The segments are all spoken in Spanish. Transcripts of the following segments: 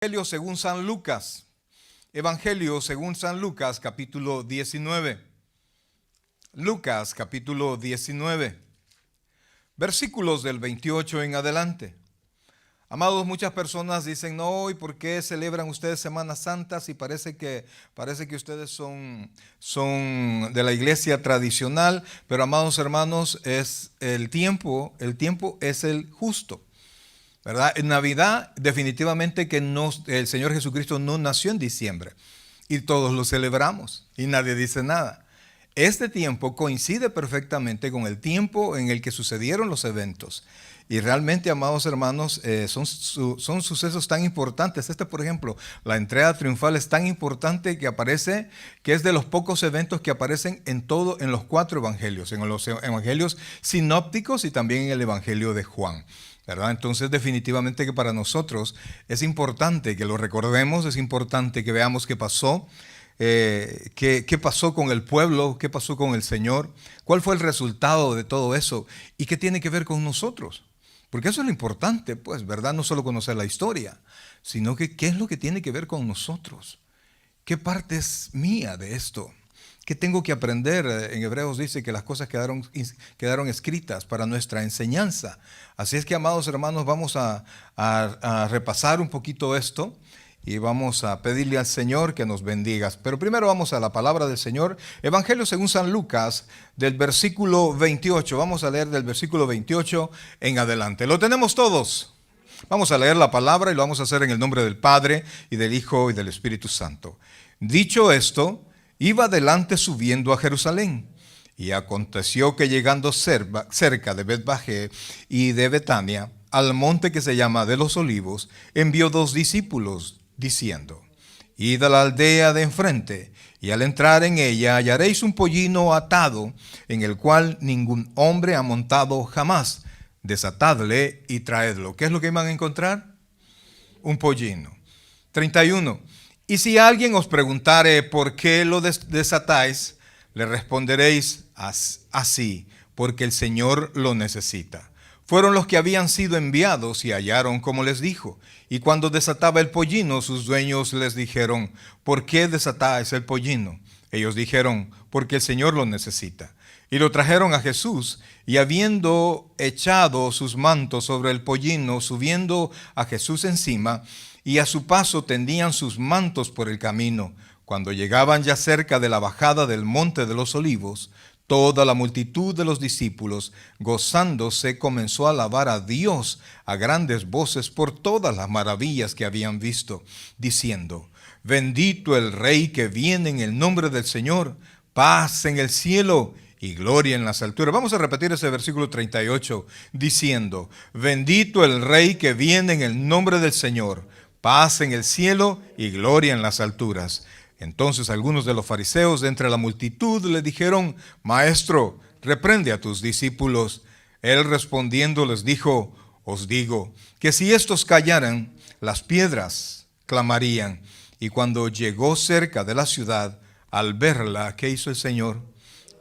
Evangelio según San Lucas. Evangelio según San Lucas, capítulo 19. Lucas, capítulo 19. Versículos del 28 en adelante. Amados, muchas personas dicen, no, ¿y por qué celebran ustedes Semanas Santas? Y parece que ustedes son de la iglesia tradicional, pero amados hermanos, es el tiempo es el justo. ¿Verdad? En Navidad definitivamente que el Señor Jesucristo no nació en diciembre y todos lo celebramos y nadie dice nada. Este tiempo coincide perfectamente con el tiempo en el que sucedieron los eventos y realmente, amados hermanos, son sucesos tan importantes. Por ejemplo, la entrega triunfal es tan importante que es de los pocos eventos que aparecen en los 4 evangelios, en los evangelios sinópticos y también en el evangelio de Juan. ¿Verdad? Entonces definitivamente que para nosotros es importante que lo recordemos, es importante que veamos qué pasó, qué pasó con el pueblo, qué pasó con el Señor, cuál fue el resultado de todo eso y qué tiene que ver con nosotros. Porque eso es lo importante, pues, ¿verdad? No solo conocer la historia, sino que qué es lo que tiene que ver con nosotros. ¿Qué parte es mía de esto? ¿Qué tengo que aprender? En Hebreos dice que las cosas quedaron escritas para nuestra enseñanza. Así es que, amados hermanos, vamos a repasar un poquito esto y vamos a pedirle al Señor que nos bendiga. Pero primero vamos a la palabra del Señor. Evangelio según San Lucas, del versículo 28. Vamos a leer del versículo 28 en adelante. ¿Lo tenemos todos? Vamos a leer la palabra y lo vamos a hacer en el nombre del Padre y del Hijo y del Espíritu Santo. Dicho esto, iba adelante subiendo a Jerusalén, y aconteció que llegando cerca de Betfagé y de Betania, al monte que se llama de los Olivos, envió 2 discípulos, diciendo: Id a la aldea de enfrente, y al entrar en ella hallaréis un pollino atado, en el cual ningún hombre ha montado jamás. Desatadle y traedlo. ¿Qué es lo que van a encontrar? Un pollino. 31. Y si alguien os preguntare por qué lo desatáis, le responderéis así, porque el Señor lo necesita. Fueron los que habían sido enviados y hallaron como les dijo. Y cuando desataba el pollino, sus dueños les dijeron: ¿por qué desatáis el pollino? Ellos dijeron: porque el Señor lo necesita. Y lo trajeron a Jesús, y habiendo echado sus mantos sobre el pollino, subiendo a Jesús encima, y a su paso tendían sus mantos por el camino. Cuando llegaban ya cerca de la bajada del monte de los Olivos, toda la multitud de los discípulos, gozándose, comenzó a alabar a Dios a grandes voces por todas las maravillas que habían visto, diciendo: Bendito el Rey que viene en el nombre del Señor, paz en el cielo y gloria en las alturas. Vamos a repetir ese versículo 38, diciendo: Bendito el Rey que viene en el nombre del Señor, paz en el cielo y gloria en las alturas. Entonces algunos de los fariseos de entre la multitud le dijeron: Maestro, reprende a tus discípulos. Él respondiendo les dijo: Os digo que si estos callaran, las piedras clamarían. Y cuando llegó cerca de la ciudad, al verla, ¿qué hizo el Señor?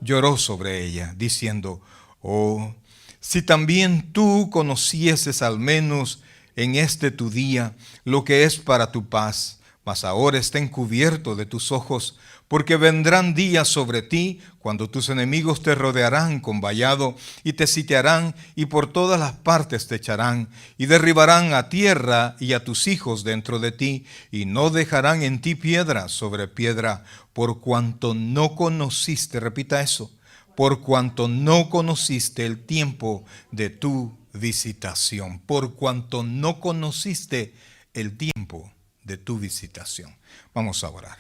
Lloró sobre ella, diciendo: Oh, si también tú conocieses al menos en este tu día lo que es para tu paz, mas ahora está encubierto de tus ojos, porque vendrán días sobre ti cuando tus enemigos te rodearán con vallado y te sitiarán y por todas las partes te echarán y derribarán a tierra y a tus hijos dentro de ti y no dejarán en ti piedra sobre piedra, por cuanto no conociste, repita eso, por cuanto no conociste el tiempo de tu visitación, por cuanto no conociste el tiempo de tu visitación. Vamos a orar.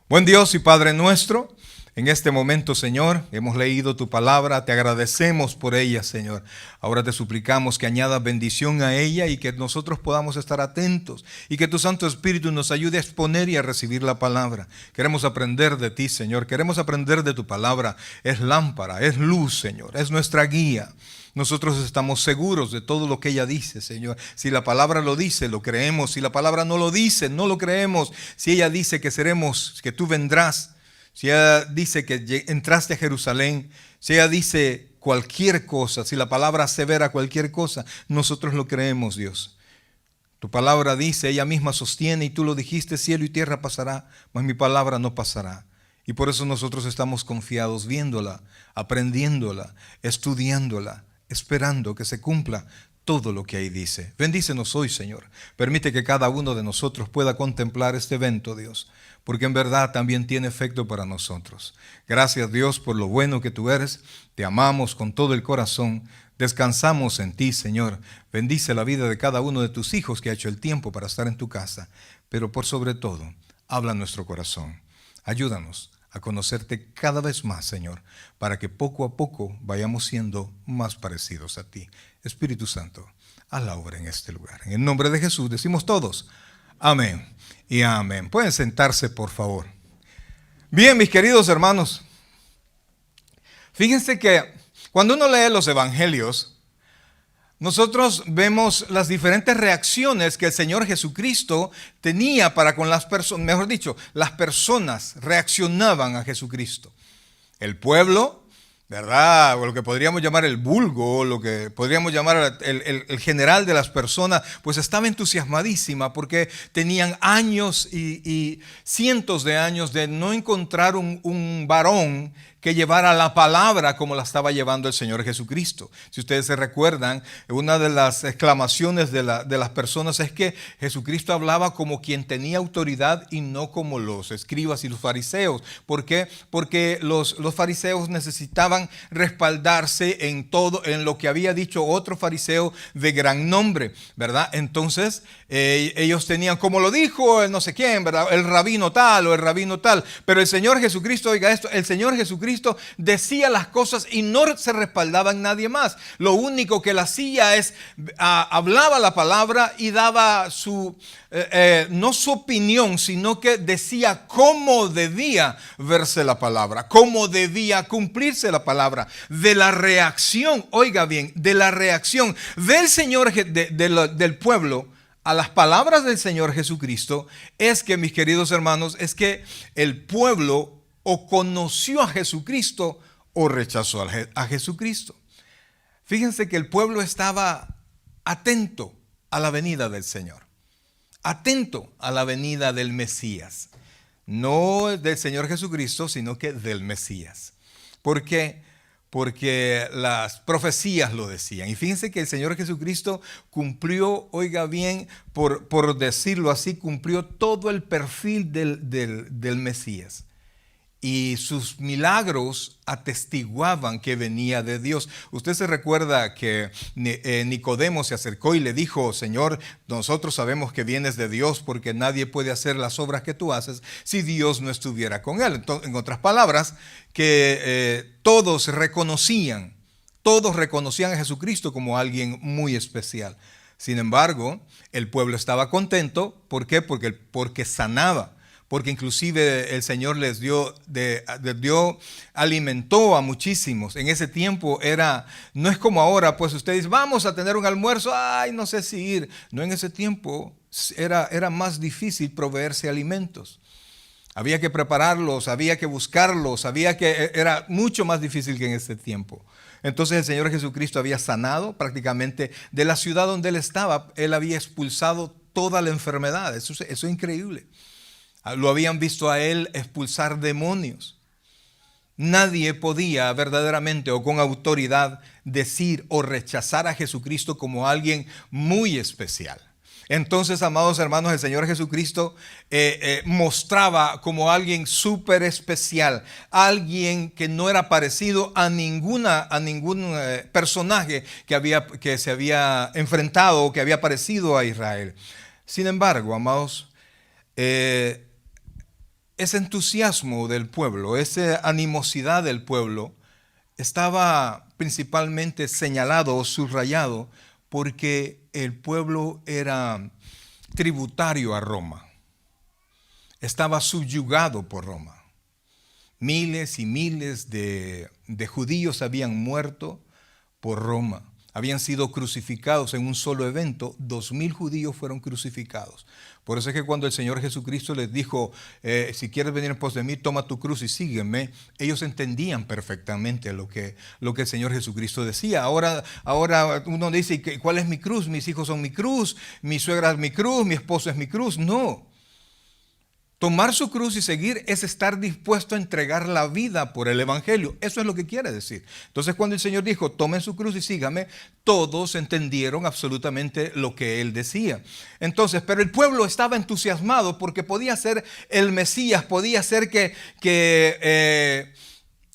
Buen Dios y Padre nuestro, en este momento, Señor, hemos leído tu palabra, te agradecemos por ella, Señor. Ahora te suplicamos que añadas bendición a ella y que nosotros podamos estar atentos y que tu Santo Espíritu nos ayude a exponer y a recibir la palabra. Queremos aprender de ti, Señor, queremos aprender de tu palabra. Es lámpara, es luz, Señor, es nuestra guía. Nosotros estamos seguros de todo lo que ella dice, Señor. Si la palabra lo dice, lo creemos. Si la palabra no lo dice, no lo creemos. Si ella dice que tú vendrás, si ella dice que entraste a Jerusalén, si ella dice cualquier cosa, si la palabra asevera cualquier cosa, nosotros lo creemos, Dios. Tu palabra dice, ella misma sostiene, y tú lo dijiste, cielo y tierra pasará, mas mi palabra no pasará. Y por eso nosotros estamos confiados viéndola, aprendiéndola, estudiándola, esperando que se cumpla todo lo que ahí dice. Bendícenos hoy, Señor. Permite que cada uno de nosotros pueda contemplar este evento, Dios, porque en verdad también tiene efecto para nosotros. Gracias, Dios, por lo bueno que tú eres. Te amamos con todo el corazón. Descansamos en ti, Señor. Bendice la vida de cada uno de tus hijos que ha hecho el tiempo para estar en tu casa. Pero por sobre todo, habla en nuestro corazón. Ayúdanos a conocerte cada vez más, Señor, para que poco a poco vayamos siendo más parecidos a ti. Espíritu Santo, haz la obra en este lugar. En el nombre de Jesús decimos todos, amén y amén. Pueden sentarse, por favor. Bien, mis queridos hermanos, fíjense que cuando uno lee los evangelios, nosotros vemos las diferentes reacciones que el Señor Jesucristo tenía para con las personas, mejor dicho, las personas reaccionaban a Jesucristo. El pueblo, ¿verdad? O lo que podríamos llamar el vulgo, lo que podríamos llamar el general de las personas, pues estaba entusiasmadísima porque tenían años y cientos de años de no encontrar un varón que llevara la palabra como la estaba llevando el Señor Jesucristo. Si ustedes se recuerdan, una de las exclamaciones de las personas es que Jesucristo hablaba como quien tenía autoridad y no como los escribas y los fariseos. ¿Por qué? Porque los fariseos necesitaban respaldarse en todo, en lo que había dicho otro fariseo de gran nombre, ¿verdad? Entonces, ellos tenían, como lo dijo el no sé quién, ¿verdad? El rabino tal o el rabino tal. Pero el Señor Jesucristo, oiga esto, el Señor Jesucristo decía las cosas y no se respaldaba en nadie más. Lo único que él hacía es hablaba la palabra y daba no su opinión, sino que decía cómo debía verse la palabra, cómo debía cumplirse la palabra. De la reacción, oiga bien, de la reacción del Señor, del pueblo a las palabras del Señor Jesucristo, es que, mis queridos hermanos, es que el pueblo o conoció a Jesucristo o rechazó a Jesucristo. Fíjense que el pueblo estaba atento a la venida del Señor, atento a la venida del Mesías, no del Señor Jesucristo, sino que del Mesías. ¿Por qué? Porque las profecías lo decían. Y fíjense que el Señor Jesucristo cumplió, oiga bien, por decirlo así, cumplió todo el perfil del Mesías. Y sus milagros atestiguaban que venía de Dios. Usted se recuerda que Nicodemo se acercó y le dijo, Señor, nosotros sabemos que vienes de Dios porque nadie puede hacer las obras que tú haces si Dios no estuviera con él. Entonces, en otras palabras, que todos reconocían a Jesucristo como alguien muy especial. Sin embargo, el pueblo estaba contento. ¿Por qué? Porque sanaba. Porque inclusive el Señor les alimentó a muchísimos. En ese tiempo no es como ahora, pues usted dice, vamos a tener un almuerzo, ay, no sé si ir. No, en ese tiempo era más difícil proveerse alimentos. Había que prepararlos, había que buscarlos, era mucho más difícil que en ese tiempo. Entonces el Señor Jesucristo había sanado prácticamente de la ciudad donde él estaba. Él había expulsado toda la enfermedad. Eso es increíble. Lo habían visto a él expulsar demonios. Nadie podía verdaderamente o con autoridad decir o rechazar a Jesucristo como alguien muy especial. Entonces, amados hermanos, el Señor Jesucristo mostraba como alguien súper especial, alguien que no era parecido a ningún personaje que se había enfrentado o que había parecido a Israel. Sin embargo, amados, ese entusiasmo del pueblo, esa animosidad del pueblo estaba principalmente señalado o subrayado porque el pueblo era tributario a Roma. Estaba subyugado por Roma. Miles y miles de judíos habían muerto por Roma. habían sido crucificados en un solo evento. 2,000 judíos fueron crucificados. Por eso es que cuando el Señor Jesucristo les dijo, si quieres venir en pos de mí, toma tu cruz y sígueme, ellos entendían perfectamente lo que el Señor Jesucristo decía. Ahora uno dice, ¿cuál es mi cruz? Mis hijos son mi cruz, mi suegra es mi cruz, mi esposo es mi cruz. No. Tomar su cruz y seguir es estar dispuesto a entregar la vida por el Evangelio. Eso es lo que quiere decir. Entonces, cuando el Señor dijo, tomen su cruz y sígame, todos entendieron absolutamente lo que Él decía. Entonces, pero el pueblo estaba entusiasmado porque podía ser el Mesías, podía ser que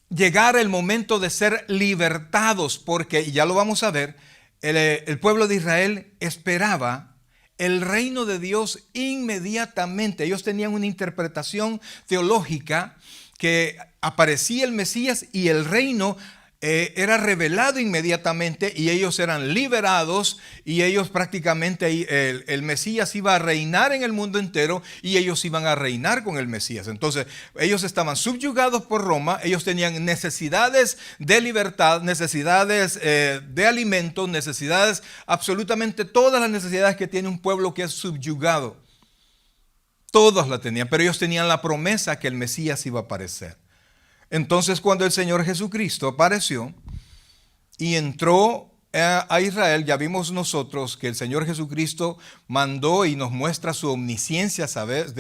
llegara el momento de ser libertados, porque, y ya lo vamos a ver, el pueblo de Israel esperaba el reino de Dios inmediatamente. Ellos tenían una interpretación teológica que aparecía el Mesías y el reino era revelado inmediatamente y ellos eran liberados y ellos prácticamente el Mesías iba a reinar en el mundo entero y ellos iban a reinar con el Mesías. Entonces ellos estaban subyugados por Roma, ellos tenían necesidades de libertad, necesidades de alimentos, necesidades, absolutamente todas las necesidades que tiene un pueblo que es subyugado. Todos la tenían, pero ellos tenían la promesa que el Mesías iba a aparecer. Entonces, cuando el Señor Jesucristo apareció y entró a Israel, ya vimos nosotros que el Señor Jesucristo mandó y nos muestra su omnisciencia, ¿sabes?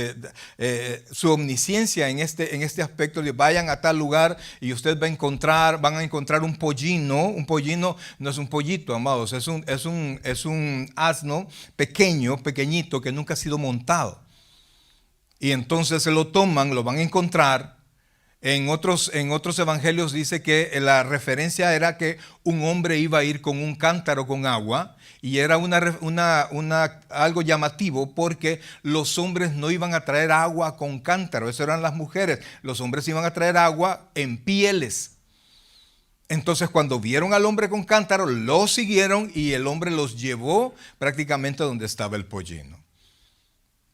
Su omnisciencia en este aspecto. De vayan a tal lugar y usted van a encontrar un pollino. Un pollino no es un pollito, amados, es un asno pequeñito que nunca ha sido montado. Y entonces se lo toman, lo van a encontrar. En otros evangelios dice que la referencia era que un hombre iba a ir con un cántaro con agua y era algo llamativo porque los hombres no iban a traer agua con cántaro, eso eran las mujeres. Los hombres iban a traer agua en pieles. Entonces cuando vieron al hombre con cántaro, lo siguieron y el hombre los llevó prácticamente donde estaba el pollino.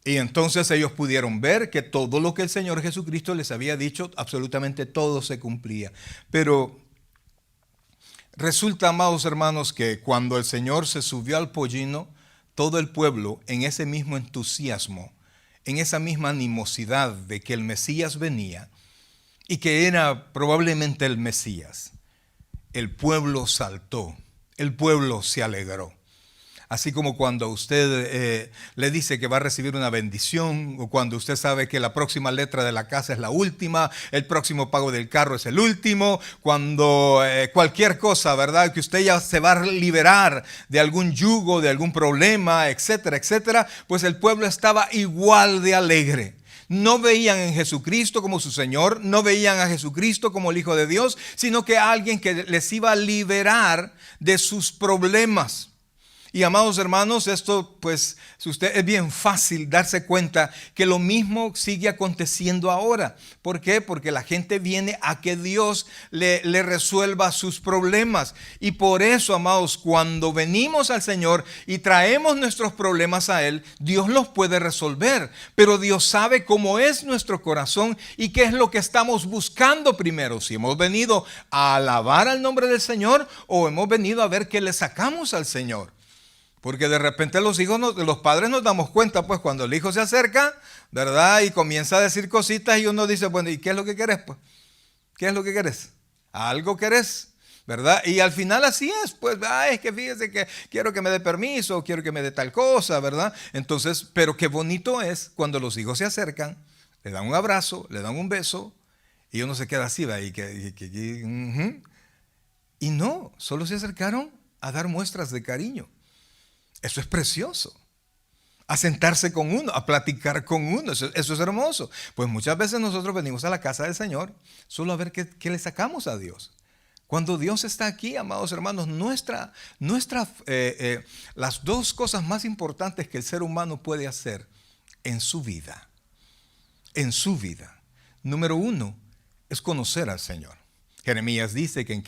Y entonces ellos pudieron ver que todo lo que el Señor Jesucristo les había dicho, absolutamente todo se cumplía. Pero resulta, amados hermanos, que cuando el Señor se subió al pollino, todo el pueblo en ese mismo entusiasmo, en esa misma animosidad de que el Mesías venía y que era probablemente el Mesías, el pueblo saltó, el pueblo se alegró. Así como cuando usted le dice que va a recibir una bendición, o cuando usted sabe que la próxima letra de la casa es la última, el próximo pago del carro es el último, cuando cualquier cosa, ¿verdad? Que usted ya se va a liberar de algún yugo, de algún problema, etcétera, etcétera, pues el pueblo estaba igual de alegre. No veían en Jesucristo como su Señor, no veían a Jesucristo como el Hijo de Dios, sino que alguien que les iba a liberar de sus problemas. Y amados hermanos, esto pues es bien fácil darse cuenta que lo mismo sigue aconteciendo ahora. ¿Por qué? Porque la gente viene a que Dios le resuelva sus problemas. Y por eso, amados, cuando venimos al Señor y traemos nuestros problemas a Él, Dios los puede resolver. Pero Dios sabe cómo es nuestro corazón y qué es lo que estamos buscando primero. Si hemos venido a alabar al nombre del Señor o hemos venido a ver qué le sacamos al Señor. Porque de repente los padres nos damos cuenta, pues cuando el hijo se acerca, ¿verdad? Y comienza a decir cositas y uno dice, bueno, ¿y qué es lo que querés, pues? ¿Qué es lo que querés? Algo querés, ¿verdad? Y al final así es, pues, es que fíjese que quiero que me dé permiso, quiero que me dé tal cosa, ¿verdad? Entonces, pero qué bonito es cuando los hijos se acercan, le dan un abrazo, le dan un beso y uno se queda así, ¿verdad? Y no, solo se acercaron a dar muestras de cariño. Eso es precioso. A sentarse con uno, a platicar con uno. Eso es hermoso. Pues muchas veces nosotros venimos a la casa del Señor solo a ver qué le sacamos a Dios. Cuando Dios está aquí, amados hermanos, las dos cosas más importantes que el ser humano puede hacer en su vida. Número uno es conocer al Señor. Jeremías dice que en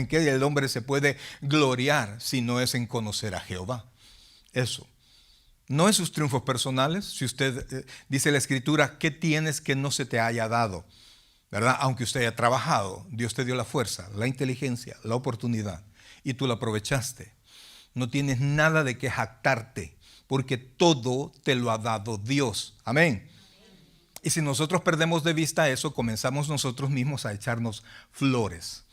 qué el hombre se puede gloriar si no es en conocer a Jehová. Eso. No en sus triunfos personales. Si usted dice la Escritura, ¿qué tienes que no se te haya dado? ¿Verdad? Aunque usted haya trabajado, Dios te dio la fuerza, la inteligencia, la oportunidad y tú la aprovechaste. No tienes nada de qué jactarte, porque todo te lo ha dado Dios. Amén. Y si nosotros perdemos de vista eso, comenzamos nosotros mismos a echarnos flores,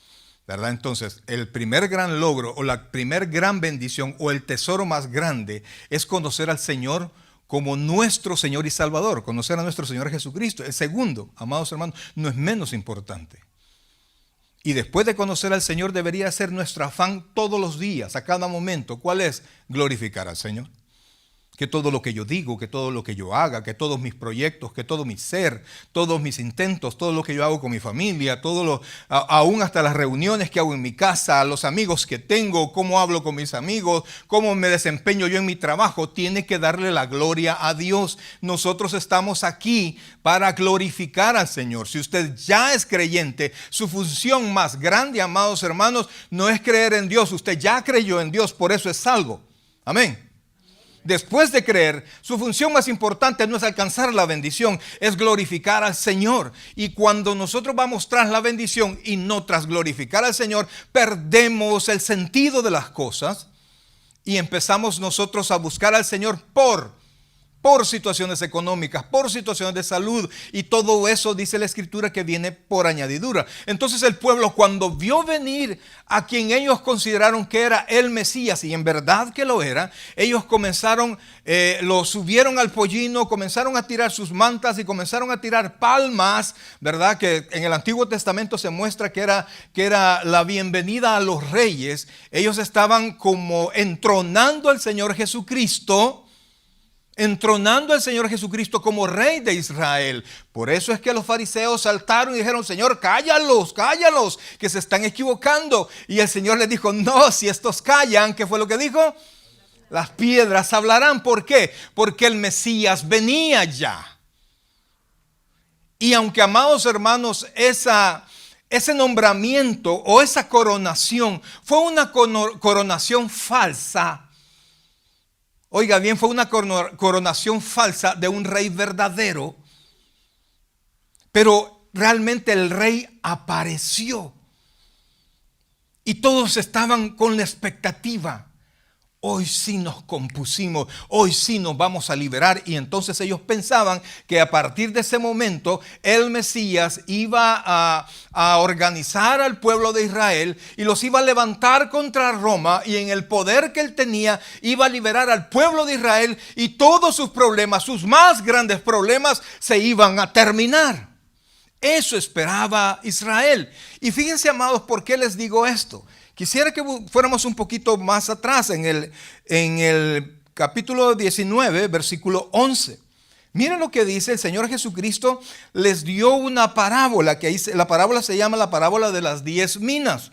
¿verdad? Entonces, el primer gran logro o la primer gran bendición o el tesoro más grande es conocer al Señor como nuestro Señor y Salvador, conocer a nuestro Señor Jesucristo. El segundo, amados hermanos, no es menos importante. Y después de conocer al Señor debería ser nuestro afán todos los días, a cada momento. ¿Cuál es? Glorificar al Señor. Que todo lo que yo digo, que todo lo que yo haga, que todos mis proyectos, que todo mi ser, todos mis intentos, todo lo que yo hago con mi familia, aún hasta las reuniones que hago en mi casa, los amigos que tengo, cómo hablo con mis amigos, cómo me desempeño yo en mi trabajo, tiene que darle la gloria a Dios. Nosotros estamos aquí para glorificar al Señor. Si usted ya es creyente, su función más grande, amados hermanos, no es creer en Dios. Usted ya creyó en Dios, por eso es salvo. Amén. Después de creer, su función más importante no es alcanzar la bendición, es glorificar al Señor. Y cuando nosotros vamos tras la bendición y no tras glorificar al Señor, perdemos el sentido de las cosas y empezamos nosotros a buscar al Señor por situaciones económicas, por situaciones de salud, y todo eso dice la Escritura que viene por añadidura. Entonces el pueblo, cuando vio venir a quien ellos consideraron que era el Mesías, y en verdad que lo era, ellos comenzaron, lo subieron al pollino, comenzaron a tirar sus mantas y comenzaron a tirar palmas, ¿verdad? Que en el Antiguo Testamento se muestra que era la bienvenida a los reyes. Ellos estaban como entronando al Señor Jesucristo, como rey de Israel. Por eso es que los fariseos saltaron y dijeron: Señor, cállalos, que se están equivocando. Y el Señor les dijo: no, si estos callan, ¿qué fue lo que dijo? Las piedras hablarán. ¿Por qué? Porque el Mesías venía ya. Y aunque, amados hermanos, ese nombramiento o esa coronación fue una coronación falsa. Oiga bien, fue una coronación falsa de un rey verdadero, pero realmente el rey apareció y todos estaban con la expectativa. Hoy sí nos compusimos, hoy sí nos vamos a liberar. Y entonces ellos pensaban que a partir de ese momento el Mesías iba a organizar al pueblo de Israel y los iba a levantar contra Roma, y en el poder que él tenía iba a liberar al pueblo de Israel, y todos sus problemas, sus más grandes problemas, se iban a terminar. Eso esperaba Israel. Y fíjense, amados, ¿por qué les digo esto? Quisiera que fuéramos un poquito más atrás en el capítulo 19, versículo 11. Miren lo que dice el Señor Jesucristo. Les dio una parábola, que la parábola se llama la parábola de las 10 minas.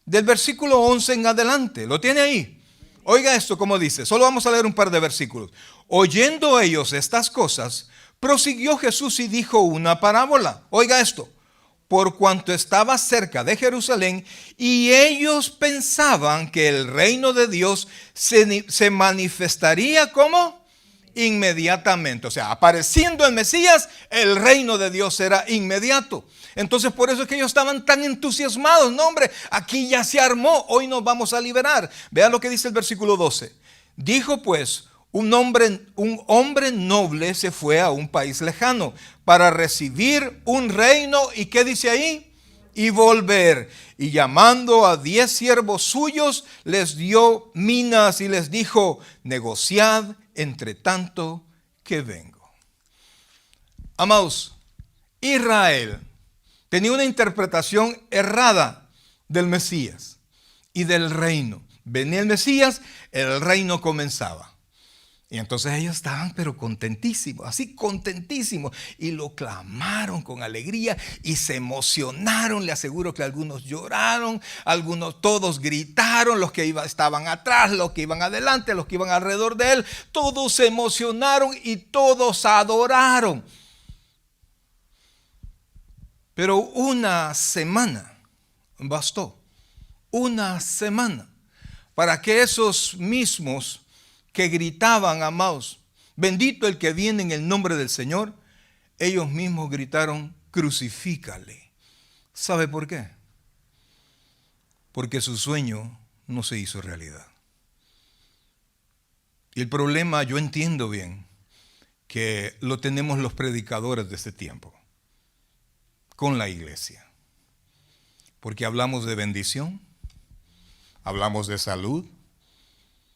Del versículo 11 en adelante. ¿Lo tiene ahí? Oiga esto como dice. Solo vamos a leer un par de versículos. Oyendo ellos estas cosas, prosiguió Jesús y dijo una parábola. Oiga esto. Por cuanto estaba cerca de Jerusalén, y ellos pensaban que el reino de Dios se manifestaría ¿cómo? Inmediatamente. O sea, apareciendo el Mesías, el reino de Dios era inmediato. Entonces por eso es que ellos estaban tan entusiasmados. No, hombre, aquí ya se armó, hoy nos vamos a liberar. Vean lo que dice el versículo 12. Dijo pues: un hombre noble se fue a un país lejano para recibir un reino. ¿Y qué dice ahí? Y volver. Y llamando a 10 siervos suyos, les dio minas y les dijo: negociad entre tanto que vengo. Amados, Israel tenía una interpretación errada del Mesías y del reino. Venía el Mesías, el reino comenzaba. Y entonces ellos estaban pero contentísimos, así contentísimos, y lo clamaron con alegría y se emocionaron. Le aseguro que algunos lloraron, todos gritaron, los que estaban atrás, los que iban adelante, los que iban alrededor de él, todos se emocionaron y todos adoraron. Pero una semana bastó, una semana, para que esos mismos que gritaban: amados, bendito el que viene en el nombre del Señor, ellos mismos gritaron: crucifícale. ¿Sabe por qué? Porque su sueño no se hizo realidad. Y el problema, yo entiendo bien, que lo tenemos los predicadores de este tiempo, con la iglesia. Porque hablamos de bendición, hablamos de salud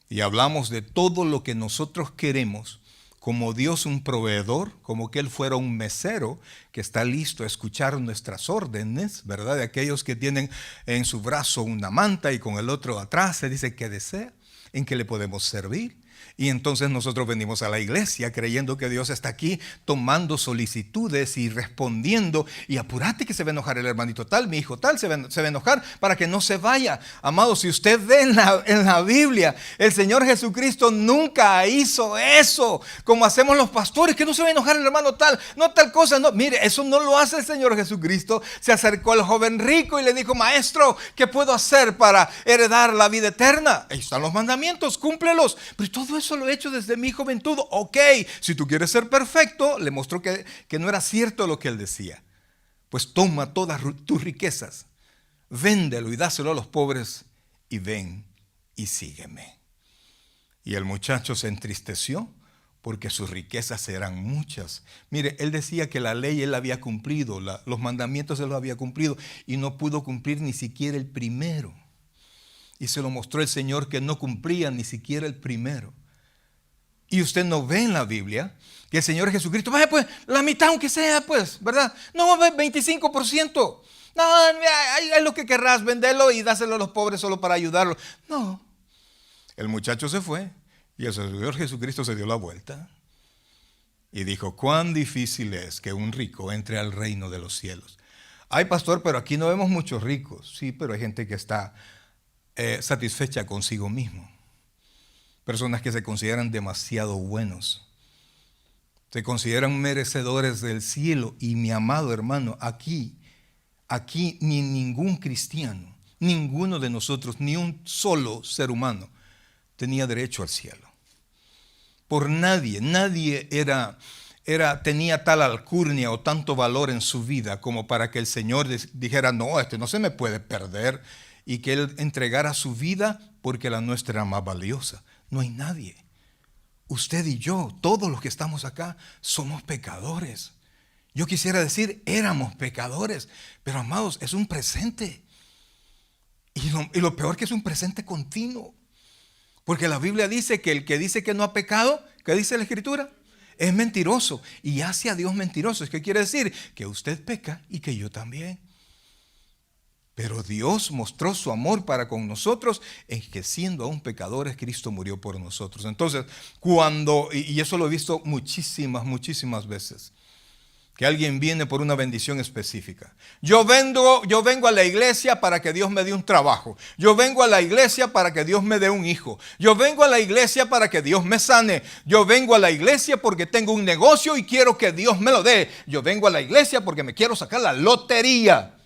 y hablamos de todo lo que nosotros queremos, como Dios un proveedor, como que Él fuera un mesero que está listo a escuchar nuestras órdenes, ¿verdad? De aquellos que tienen en su brazo una manta y con el otro atrás se dice que desea, en que le podemos servir. Y entonces nosotros venimos a la iglesia creyendo que Dios está aquí tomando solicitudes y respondiendo. Y apúrate que se va a enojar el hermanito tal, mi hijo tal, se va a enojar para que no se vaya. Amado, si usted ve en la Biblia, el Señor Jesucristo nunca hizo eso como hacemos los pastores, que no se va a enojar el hermano tal, no tal cosa. No, mire, eso no lo hace el Señor Jesucristo. Se acercó al joven rico y le dijo: maestro, ¿qué puedo hacer para heredar la vida eterna? Ahí están los mandamientos, cúmplelos. Pero todo eso lo he hecho desde mi juventud. Ok, si tú quieres ser perfecto, le mostró que no era cierto lo que él decía. Pues toma todas tus riquezas, véndelo y dáselo a los pobres y ven y sígueme. Y el muchacho se entristeció porque sus riquezas eran muchas. Mire, él decía que la ley él había cumplido, los mandamientos él los había cumplido y no pudo cumplir ni siquiera el primero. Y se lo mostró el Señor que no cumplía ni siquiera el primero. Y usted no ve en la Biblia que el Señor Jesucristo, vaya pues, la mitad aunque sea, pues, ¿verdad? No, 25%. No, hay lo que querrás, venderlo y dáselo a los pobres solo para ayudarlos. No. El muchacho se fue y el Señor Jesucristo se dio la vuelta y dijo: cuán difícil es que un rico entre al reino de los cielos. Ay, pastor, pero aquí no vemos muchos ricos. Sí, pero hay gente que está satisfecha consigo mismo. Personas que se consideran demasiado buenos, se consideran merecedores del cielo. Y mi amado hermano, aquí ni ningún cristiano, ninguno de nosotros, ni un solo ser humano tenía derecho al cielo. Por nadie tenía tal alcurnia o tanto valor en su vida como para que el Señor dijera: no, este no se me puede perder, y que Él entregara su vida porque la nuestra era más valiosa. No hay nadie. Usted y yo, todos los que estamos acá, somos pecadores. Yo quisiera decir, éramos pecadores, pero amados, es un presente. Y lo peor que es un presente continuo. Porque la Biblia dice que el que dice que no ha pecado, ¿qué dice la Escritura? Es mentiroso y hace a Dios mentiroso. ¿Qué quiere decir? Que usted peca y que yo también. Pero Dios mostró su amor para con nosotros en que siendo aún pecadores, Cristo murió por nosotros. Entonces, y eso lo he visto muchísimas veces, que alguien viene por una bendición específica. Yo vengo a la iglesia para que Dios me dé un trabajo. Yo vengo a la iglesia para que Dios me dé un hijo. Yo vengo a la iglesia para que Dios me sane. Yo vengo a la iglesia porque tengo un negocio y quiero que Dios me lo dé. Yo vengo a la iglesia porque me quiero sacar la lotería.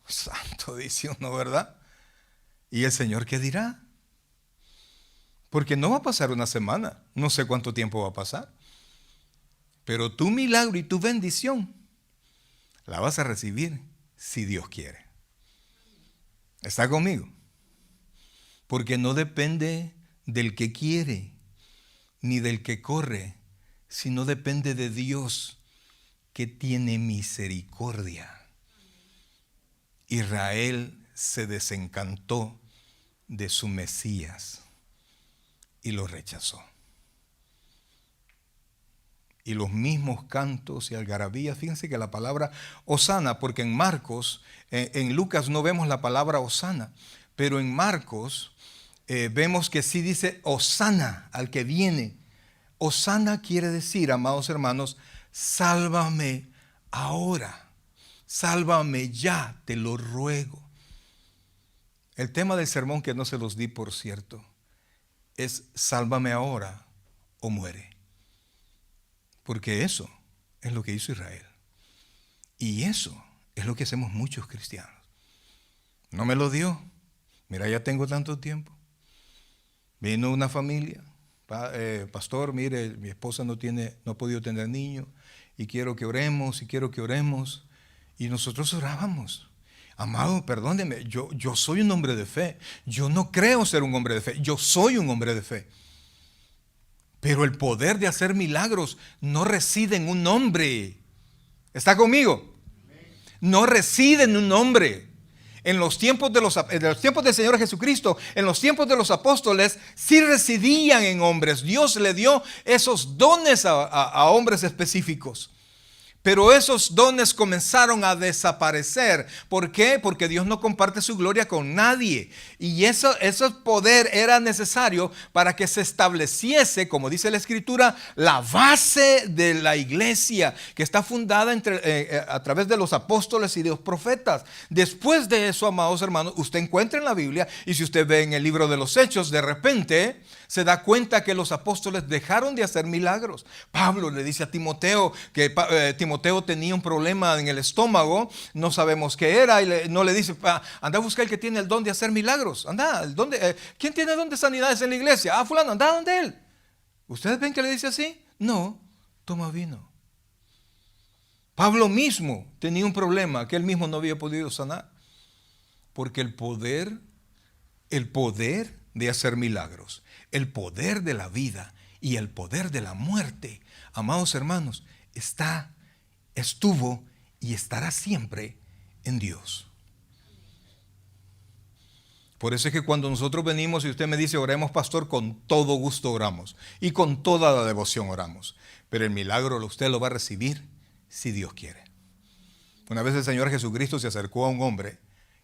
Santo, dice uno, ¿verdad? ¿Y el Señor qué dirá? Porque no va a pasar una semana, no sé cuánto tiempo va a pasar, pero tu milagro y tu bendición la vas a recibir si Dios quiere. ¿Está conmigo? Porque no depende del que quiere ni del que corre, sino depende de Dios, que tiene misericordia. Israel se desencantó de su Mesías y lo rechazó. Y los mismos cantos y algarabías, fíjense que la palabra hosana, porque en Marcos, en Lucas no vemos la palabra hosana, pero en Marcos vemos que sí dice hosana al que viene. Hosana quiere decir, amados hermanos, sálvame ahora. Sálvame ya, te lo ruego. El tema del sermón, que no se los di por cierto, es sálvame ahora o muere. Porque eso es lo que hizo Israel. Y eso es lo que hacemos muchos cristianos. No me lo dio. Mira, ya tengo tanto tiempo. Vino una familia. Pastor, mire, mi esposa no ha podido tener niños y quiero que oremos. Y nosotros orábamos. Amado, perdóneme, yo soy un hombre de fe. Yo no creo ser un hombre de fe. Yo soy un hombre de fe. Pero el poder de hacer milagros no reside en un hombre. ¿Está conmigo? No reside en un hombre. En los tiempos del Señor Jesucristo, en los tiempos de los apóstoles, sí residían en hombres. Dios le dio esos dones a hombres específicos. Pero esos dones comenzaron a desaparecer. ¿Por qué? Porque Dios no comparte su gloria con nadie. Y ese poder era necesario para que se estableciese, como dice la Escritura, la base de la iglesia, que está fundada a través de los apóstoles y de los profetas. Después de eso, amados hermanos, usted encuentra en la Biblia, y si usted ve en el libro de los Hechos, de repente se da cuenta que los apóstoles dejaron de hacer milagros. Pablo le dice a Timoteo que Timoteo tenía un problema en el estómago, no sabemos qué era, y no le dice, anda a buscar el que tiene el don de hacer milagros, anda, ¿quién tiene el don de sanidades en la iglesia? Fulano, anda donde él. ¿Ustedes ven que le dice así? No, toma vino. Pablo mismo tenía un problema que él mismo no había podido sanar, porque el poder de hacer milagros, el poder de la vida y el poder de la muerte, amados hermanos, estuvo y estará siempre en Dios. Por eso es que cuando nosotros venimos y usted me dice oremos, pastor, con todo gusto oramos y con toda la devoción oramos, pero el milagro usted lo va a recibir si Dios quiere. Una vez el Señor Jesucristo se acercó a un hombre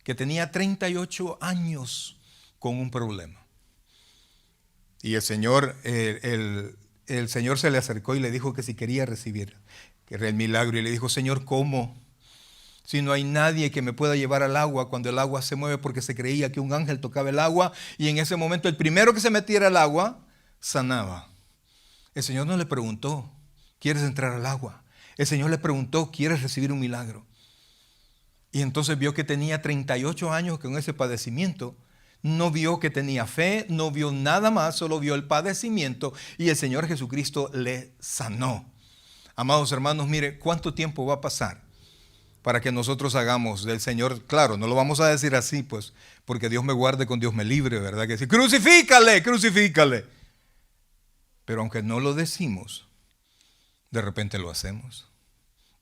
que tenía 38 años con un problema. Y el Señor se le acercó y le dijo que si quería recibir el milagro. Y le dijo, Señor, ¿cómo? Si no hay nadie que me pueda llevar al agua cuando el agua se mueve, porque se creía que un ángel tocaba el agua y en ese momento el primero que se metiera al agua sanaba. El Señor no le preguntó, ¿quieres entrar al agua? El Señor le preguntó, ¿quieres recibir un milagro? Y entonces vio que tenía 38 años con ese padecimiento. No vio que tenía fe, no vio nada más, solo vio el padecimiento y el Señor Jesucristo le sanó. Amados hermanos, mire, ¿cuánto tiempo va a pasar para que nosotros hagamos del Señor? Claro, no lo vamos a decir así, pues, porque Dios me guarde con Dios me libre, ¿verdad? Que decir, crucifícale, crucifícale. Pero aunque no lo decimos, de repente lo hacemos.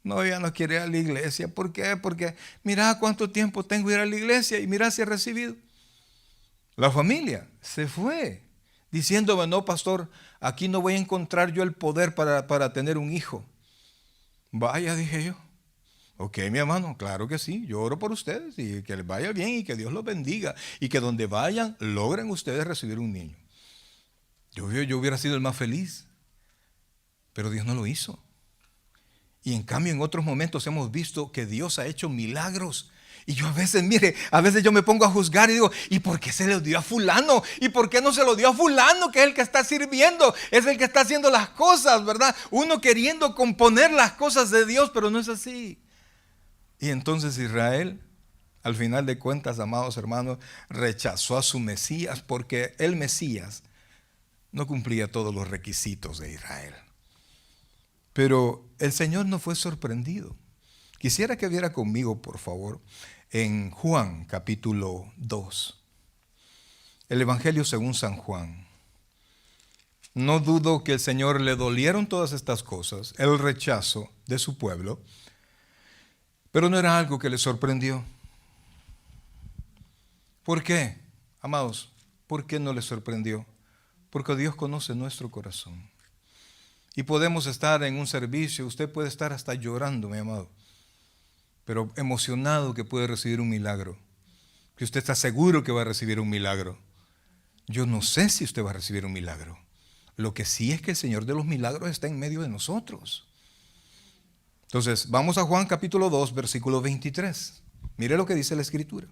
No, ya no quiere ir a la iglesia. ¿Por qué? Porque mira cuánto tiempo tengo que ir a la iglesia y mira si he recibido. La familia se fue diciendo, no, pastor, aquí no voy a encontrar yo el poder para tener un hijo. Vaya, dije yo. Ok, mi hermano, claro que sí, yo oro por ustedes y que les vaya bien y que Dios los bendiga y que donde vayan logren ustedes recibir un niño. Yo hubiera sido el más feliz, pero Dios no lo hizo. Y en cambio en otros momentos hemos visto que Dios ha hecho milagros. Y yo a veces yo me pongo a juzgar y digo, ¿y por qué se lo dio a fulano? ¿Y por qué no se lo dio a fulano, que es el que está sirviendo? Es el que está haciendo las cosas, ¿verdad? Uno queriendo componer las cosas de Dios, pero no es así. Y entonces Israel, al final de cuentas, amados hermanos, rechazó a su Mesías porque el Mesías no cumplía todos los requisitos de Israel. Pero el Señor no fue sorprendido. Quisiera que viera conmigo, por favor, en Juan capítulo 2. El Evangelio según San Juan. No dudo que el Señor le dolieron todas estas cosas, el rechazo de su pueblo, pero no era algo que le sorprendió. ¿Por qué, amados? ¿Por qué no le sorprendió? Porque Dios conoce nuestro corazón. Y podemos estar en un servicio, usted puede estar hasta llorando, mi amado, pero emocionado que puede recibir un milagro, que usted está seguro que va a recibir un milagro. Yo no sé si usted va a recibir un milagro. Lo que sí es que el Señor de los milagros está en medio de nosotros. Entonces, vamos a Juan capítulo 2, versículo 23. Mire lo que dice la Escritura.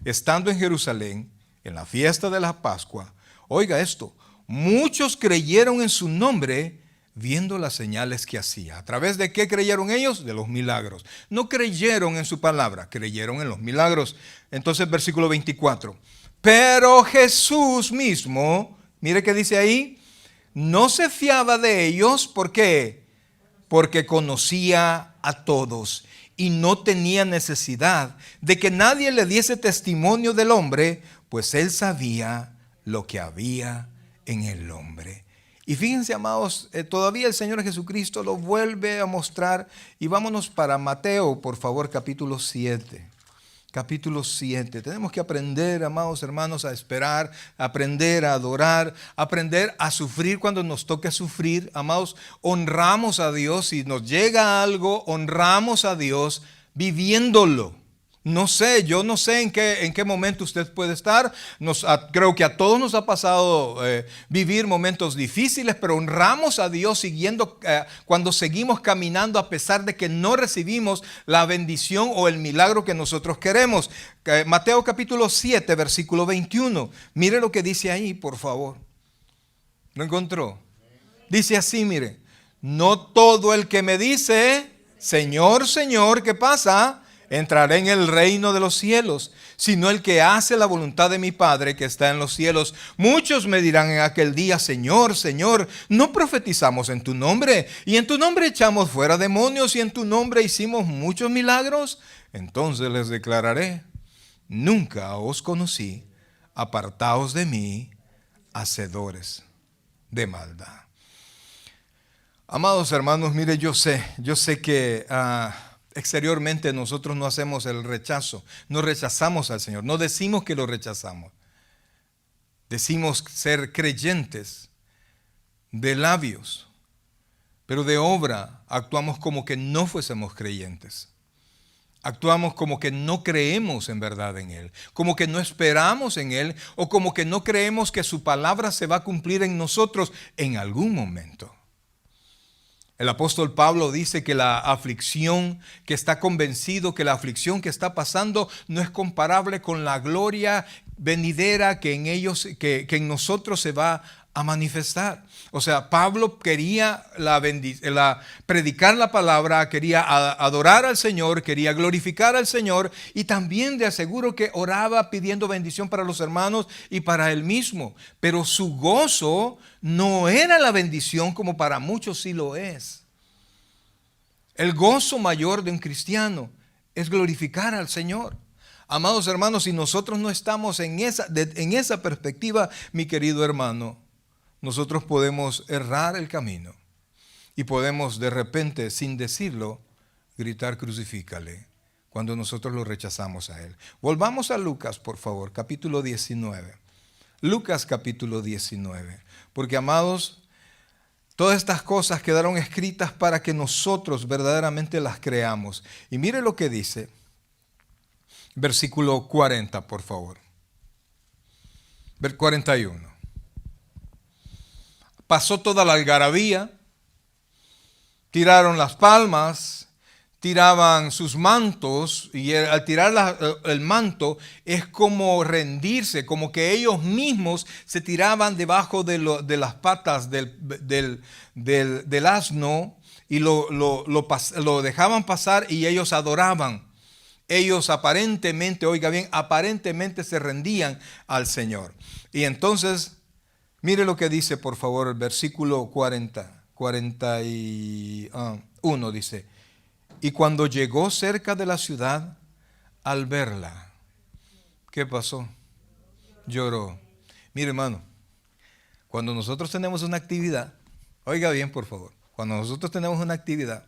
Estando en Jerusalén, en la fiesta de la Pascua, oiga esto, muchos creyeron en su nombre, viendo las señales que hacía. ¿A través de qué creyeron ellos? De los milagros. No creyeron en su palabra, creyeron en los milagros. Entonces, versículo 24. Pero Jesús mismo, mire qué dice ahí, no se fiaba de ellos. ¿Por qué? Porque conocía a todos y no tenía necesidad de que nadie le diese testimonio del hombre, pues él sabía lo que había en el hombre. Y fíjense, amados, todavía el Señor Jesucristo lo vuelve a mostrar. Y vámonos para Mateo, por favor, capítulo 7. Capítulo 7. Tenemos que aprender, amados hermanos, a esperar, aprender a adorar, aprender a sufrir cuando nos toque sufrir. Amados, honramos a Dios. Si nos llega algo, honramos a Dios viviéndolo. No sé, yo no sé en qué momento usted puede estar. Creo que a todos nos ha pasado vivir momentos difíciles, pero honramos a Dios siguiendo cuando seguimos caminando a pesar de que no recibimos la bendición o el milagro que nosotros queremos. Mateo capítulo 7, versículo 21. Mire lo que dice ahí, por favor. ¿Lo encontró? Dice así, mire. No todo el que me dice, Señor, Señor, ¿qué pasa? Entraré en el reino de los cielos, sino el que hace la voluntad de mi Padre que está en los cielos. Muchos me dirán en aquel día, Señor, Señor, ¿no profetizamos en tu nombre? Y en tu nombre echamos fuera demonios y en tu nombre hicimos muchos milagros. Entonces les declararé, nunca os conocí, apartaos de mí, hacedores de maldad. Amados hermanos, mire, yo sé que exteriormente nosotros no hacemos el rechazo, no rechazamos al Señor, no decimos que lo rechazamos. Decimos ser creyentes de labios, pero de obra actuamos como que no fuésemos creyentes. Actuamos como que no creemos en verdad en Él, como que no esperamos en Él o como que no creemos que su palabra se va a cumplir en nosotros en algún momento. El apóstol Pablo dice que la aflicción, que está convencido que la aflicción que está pasando no es comparable con la gloria venidera que en nosotros se va a manifestar. O sea, Pablo quería predicar la palabra, quería adorar al Señor, quería glorificar al Señor y también de aseguro que oraba pidiendo bendición para los hermanos y para él mismo. Pero su gozo no era la bendición como para muchos sí lo es. El gozo mayor de un cristiano es glorificar al Señor. Amados hermanos, si nosotros no estamos en esa perspectiva, mi querido hermano, nosotros podemos errar el camino y podemos de repente, sin decirlo, gritar crucifícale cuando nosotros lo rechazamos a Él. Volvamos a Lucas, por favor, capítulo 19. Lucas capítulo 19. Porque, amados, todas estas cosas quedaron escritas para que nosotros verdaderamente las creamos. Y mire lo que dice, versículo 40, por favor. 41. Pasó toda la algarabía, tiraron las palmas, tiraban sus mantos, y al tirar el manto es como rendirse, como que ellos mismos se tiraban debajo de las patas del asno y lo dejaban pasar y ellos adoraban. Ellos aparentemente, oiga bien, aparentemente se rendían al Señor. Y entonces, mire lo que dice, por favor, el versículo 41 dice, y cuando llegó cerca de la ciudad, al verla, ¿qué pasó? Lloró. Mire, hermano, cuando nosotros tenemos una actividad, oiga bien, por favor, cuando nosotros tenemos una actividad,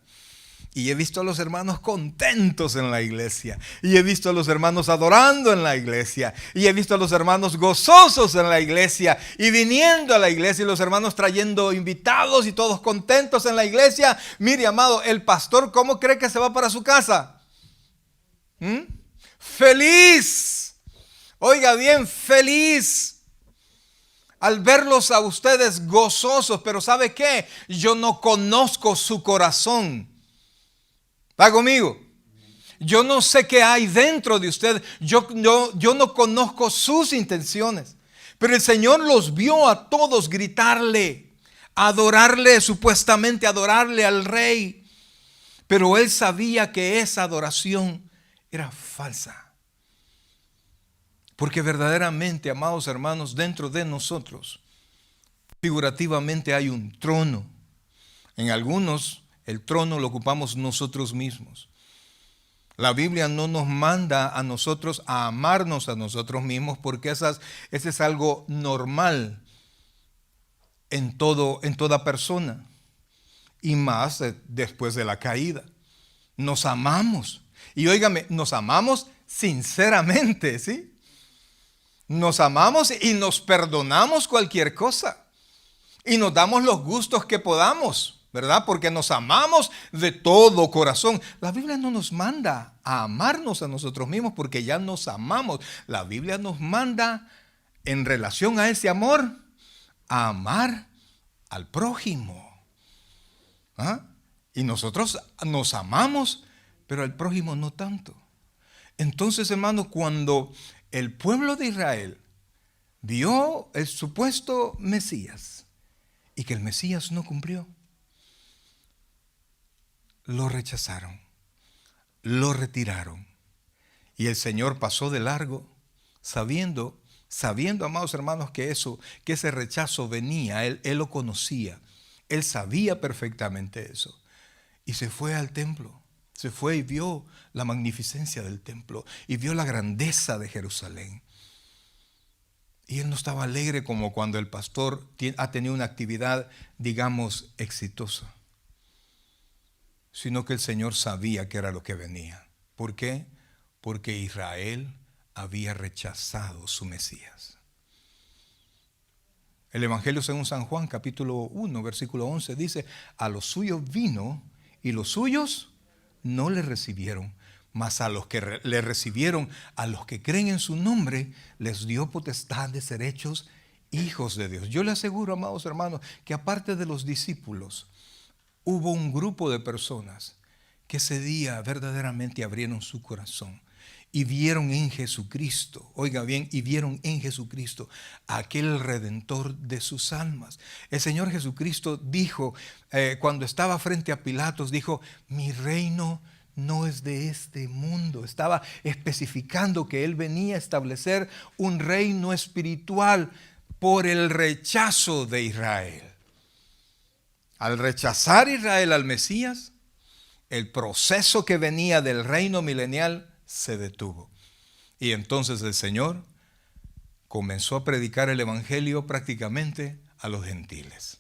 y he visto a los hermanos contentos en la iglesia, y he visto a los hermanos adorando en la iglesia, y he visto a los hermanos gozosos en la iglesia, y viniendo a la iglesia, y los hermanos trayendo invitados y todos contentos en la iglesia. Mire, amado, el pastor, ¿cómo cree que se va para su casa? Feliz. Oiga bien, feliz. Al verlos a ustedes gozosos, pero ¿sabe qué? Yo no conozco su corazón. ¿Está conmigo? Yo no sé qué hay dentro de usted. Yo no conozco sus intenciones. Pero el Señor los vio a todos gritarle, adorarle, supuestamente adorarle al Rey. Pero Él sabía que esa adoración era falsa. Porque verdaderamente, amados hermanos, dentro de nosotros, figurativamente hay un trono. En algunos, el trono lo ocupamos nosotros mismos. La Biblia no nos manda a nosotros a amarnos a nosotros mismos porque ese es algo normal. en toda persona, y más después de la caída. Nos amamos. Y óigame, nos amamos sinceramente, ¿sí? Nos amamos y nos perdonamos cualquier cosa. Y nos damos los gustos que podamos, ¿verdad? Porque nos amamos de todo corazón. La Biblia no nos manda a amarnos a nosotros mismos porque ya nos amamos. La Biblia nos manda, en relación a ese amor, a amar al prójimo. ¿Ah? Y nosotros nos amamos, pero al prójimo no tanto. Entonces, hermano, cuando el pueblo de Israel vio el supuesto Mesías y que el Mesías no cumplió, lo rechazaron, lo retiraron. Y el Señor pasó de largo, sabiendo, amados hermanos, que ese rechazo venía. Él lo conocía. Él sabía perfectamente eso. Y se fue al templo. Se fue y vio la magnificencia del templo. Y vio la grandeza de Jerusalén. Y él no estaba alegre como cuando el pastor ha tenido una actividad, digamos, exitosa. Sino que el Señor sabía que era lo que venía. ¿Por qué? Porque Israel había rechazado su Mesías. El Evangelio según San Juan, capítulo 1, versículo 11, dice: a los suyos vino y los suyos no le recibieron. Mas a los que le recibieron, a los que creen en su nombre, les dio potestad de ser hechos hijos de Dios. Yo le aseguro, amados hermanos, que aparte de los discípulos, hubo un grupo de personas que ese día verdaderamente abrieron su corazón y vieron en Jesucristo, oiga bien, y vieron en Jesucristo a aquel Redentor de sus almas. El Señor Jesucristo dijo, cuando estaba frente a Pilatos, dijo: mi reino no es de este mundo. Estaba especificando que Él venía a establecer un reino espiritual por el rechazo de Israel. Al rechazar Israel al Mesías, el proceso que venía del reino milenial se detuvo. Y entonces el Señor comenzó a predicar el Evangelio prácticamente a los gentiles.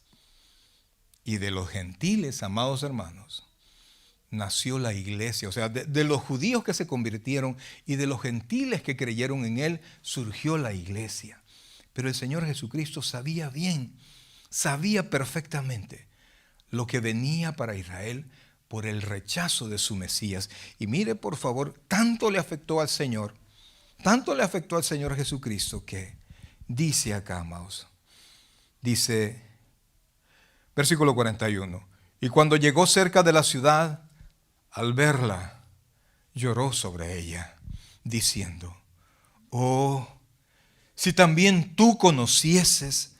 Y de los gentiles, amados hermanos, nació la iglesia. O sea, de los judíos que se convirtieron y de los gentiles que creyeron en Él, surgió la iglesia. Pero el Señor Jesucristo sabía bien, sabía perfectamente lo que venía para Israel por el rechazo de su Mesías. Y mire, por favor, tanto le afectó al Señor Jesucristo, que dice acá, amados, dice, versículo 41, y cuando llegó cerca de la ciudad, al verla, lloró sobre ella, diciendo: oh, si también tú conocieses,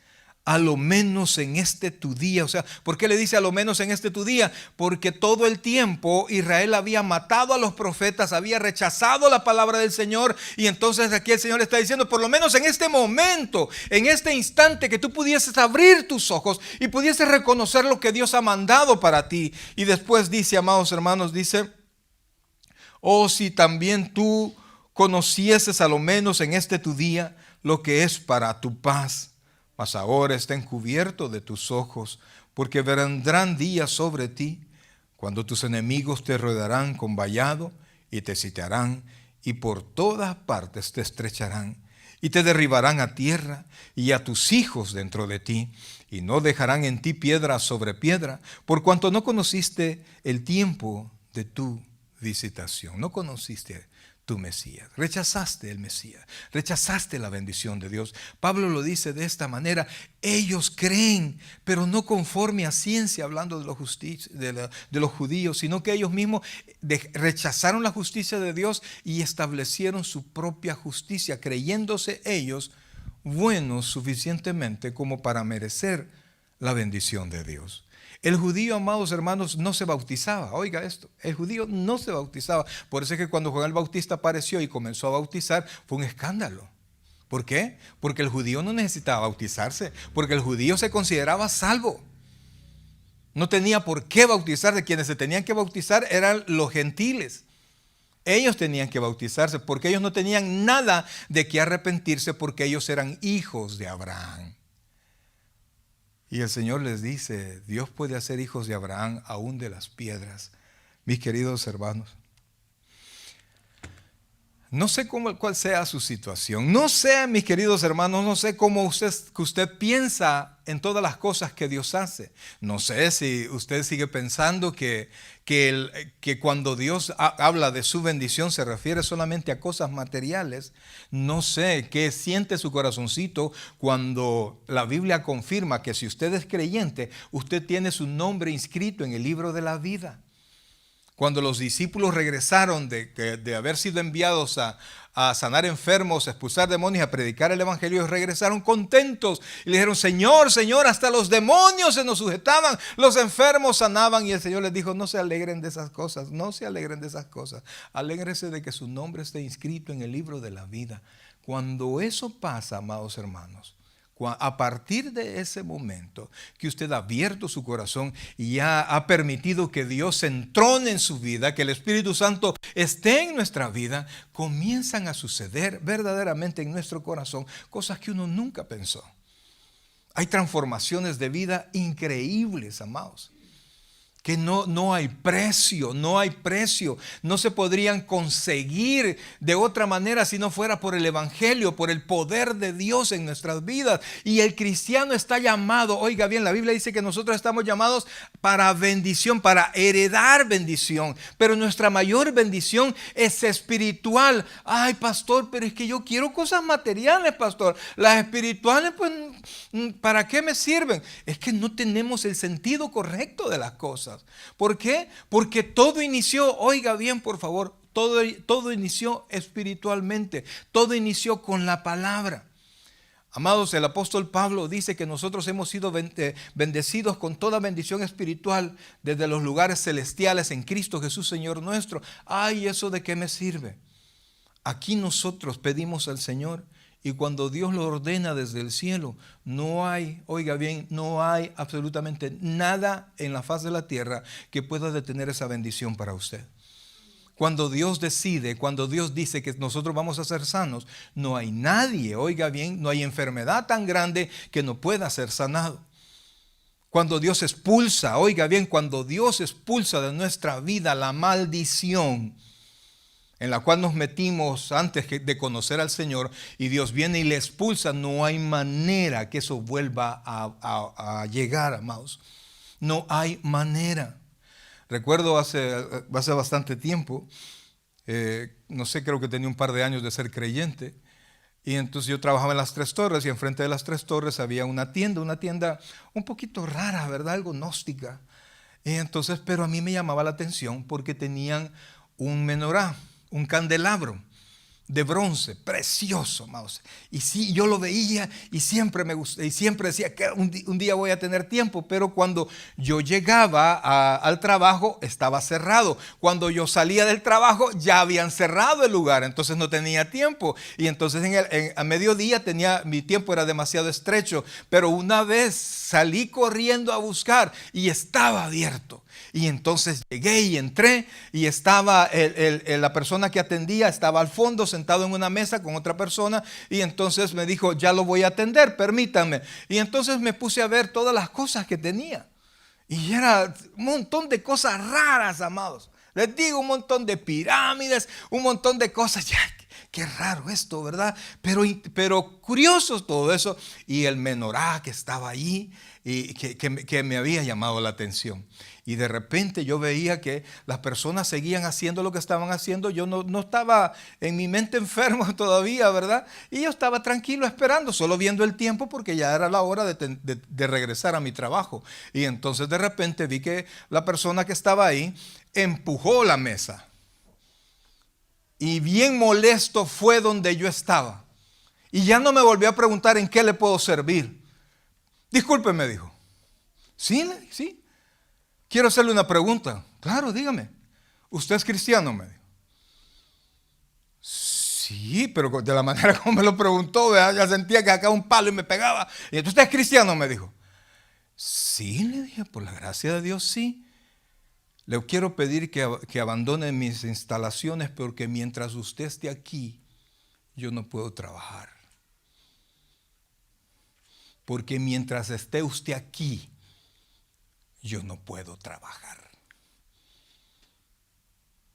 a lo menos en este tu día. O sea, ¿por qué le dice a lo menos en este tu día? Porque todo el tiempo Israel había matado a los profetas, había rechazado la palabra del Señor. Y entonces aquí el Señor está diciendo: por lo menos en este momento, en este instante, que tú pudieses abrir tus ojos y pudieses reconocer lo que Dios ha mandado para ti. Y después dice, amados hermanos, dice: oh, si también tú conocieses a lo menos en este tu día lo que es para tu paz. Mas ahora está encubierto de tus ojos, porque vendrán días sobre ti, cuando tus enemigos te rodearán con vallado y te sitiarán, y por todas partes te estrecharán, y te derribarán a tierra, y a tus hijos dentro de ti, y no dejarán en ti piedra sobre piedra, por cuanto no conociste el tiempo de tu visitación. No conociste tu Mesías, rechazaste el Mesías, rechazaste la bendición de Dios. Pablo lo dice de esta manera: ellos creen, pero no conforme a ciencia, hablando de los judíos, sino que ellos mismos rechazaron la justicia de Dios y establecieron su propia justicia, creyéndose ellos buenos suficientemente como para merecer la bendición de Dios. El judío, amados hermanos, no se bautizaba. Oiga esto, el judío no se bautizaba. Por eso es que cuando Juan el Bautista apareció y comenzó a bautizar, fue un escándalo. ¿Por qué? Porque el judío no necesitaba bautizarse, porque el judío se consideraba salvo. No tenía por qué bautizarse. Quienes se tenían que bautizar eran los gentiles. Ellos tenían que bautizarse porque ellos no tenían nada de qué arrepentirse, porque ellos eran hijos de Abraham. Y el Señor les dice, Dios puede hacer hijos de Abraham aún de las piedras. Mis queridos hermanos, no sé cuál sea su situación. No sé, mis queridos hermanos, no sé cómo usted piensa en todas las cosas que Dios hace. No sé si usted sigue pensando que cuando Dios habla de su bendición se refiere solamente a cosas materiales. No sé qué siente su corazoncito cuando la Biblia confirma que si usted es creyente, usted tiene su nombre inscrito en el libro de la vida. Cuando los discípulos regresaron de haber sido enviados a sanar enfermos, a expulsar demonios, a predicar el evangelio, regresaron contentos y le dijeron, Señor, Señor, hasta los demonios se nos sujetaban, los enfermos sanaban. Y el Señor les dijo, no se alegren de esas cosas, no se alegren de esas cosas. Alégrense de que su nombre esté inscrito en el libro de la vida. Cuando eso pasa, amados hermanos, a partir de ese momento que usted ha abierto su corazón y ya ha permitido que Dios se entrone en su vida, que el Espíritu Santo esté en nuestra vida, comienzan a suceder verdaderamente en nuestro corazón cosas que uno nunca pensó. Hay transformaciones de vida increíbles, amados, que no hay precio, no hay precio, no se podrían conseguir de otra manera si no fuera por el evangelio, por el poder de Dios en nuestras vidas. Y el cristiano está llamado, oiga bien, la Biblia dice que nosotros estamos llamados para bendición, para heredar bendición, pero nuestra mayor bendición es espiritual. Ay, pastor, pero es que yo quiero cosas materiales, pastor. Las espirituales, pues, ¿para qué me sirven? Es que no tenemos el sentido correcto de las cosas. ¿Por qué? Porque todo inició, oiga bien por favor, todo inició espiritualmente, todo inició con la palabra. Amados, el apóstol Pablo dice que nosotros hemos sido bendecidos con toda bendición espiritual desde los lugares celestiales en Cristo Jesús Señor nuestro. Ay, ¿eso de qué me sirve? Aquí nosotros pedimos al Señor y cuando Dios lo ordena desde el cielo, no hay, oiga bien, no hay absolutamente nada en la faz de la tierra que pueda detener esa bendición para usted. Cuando Dios decide, cuando Dios dice que nosotros vamos a ser sanos, no hay nadie, oiga bien, no hay enfermedad tan grande que no pueda ser sanado. Cuando Dios expulsa, oiga bien, cuando Dios expulsa de nuestra vida la maldición en la cual nos metimos antes de conocer al Señor, y Dios viene y le expulsa, no hay manera que eso vuelva a llegar, amados. No hay manera. Recuerdo hace bastante tiempo, no sé, creo que tenía un par de años de ser creyente, y entonces yo trabajaba en las Tres Torres, y enfrente de las Tres Torres había una tienda un poquito rara, ¿verdad? Algo gnóstica. Y entonces, pero a mí me llamaba la atención porque tenían un menorá, un candelabro de bronce, precioso, amados. Y sí, yo lo veía y siempre me gustó, y siempre decía que un día voy a tener tiempo, pero cuando yo llegaba al trabajo estaba cerrado. Cuando yo salía del trabajo ya habían cerrado el lugar, entonces no tenía tiempo. Y entonces a mediodía mi tiempo era demasiado estrecho, pero una vez salí corriendo a buscar y estaba abierto. Y entonces llegué y entré y estaba la persona que atendía, estaba al fondo sentado en una mesa con otra persona, y entonces me dijo, ya lo voy a atender, permítame. Y entonces me puse a ver todas las cosas que tenía. Y era un montón de cosas raras, amados. Les digo, un montón de pirámides, un montón de cosas. Ya, qué raro esto, ¿verdad? Pero curioso todo eso. Y el menorá que estaba ahí y que me había llamado la atención. Y de repente yo veía que las personas seguían haciendo lo que estaban haciendo. Yo no estaba en mi mente enfermo todavía, ¿verdad? Y yo estaba tranquilo esperando, solo viendo el tiempo porque ya era la hora de regresar a mi trabajo. Y entonces de repente vi que la persona que estaba ahí empujó la mesa. Y bien molesto fue donde yo estaba. Y ya no me volvió a preguntar en qué le puedo servir. Disculpe, me dijo. Sí, sí. Quiero hacerle una pregunta. Claro, dígame. ¿Usted es cristiano? Me dijo. Sí, pero de la manera como me lo preguntó, ¿verdad? Ya sentía que acá un palo y me pegaba. Y entonces, ¿usted es cristiano? Me dijo. Sí, le dije, por la gracia de Dios, sí. Le quiero pedir que abandone mis instalaciones porque mientras usted esté aquí, yo no puedo trabajar. porque mientras esté usted aquí, yo no puedo trabajar.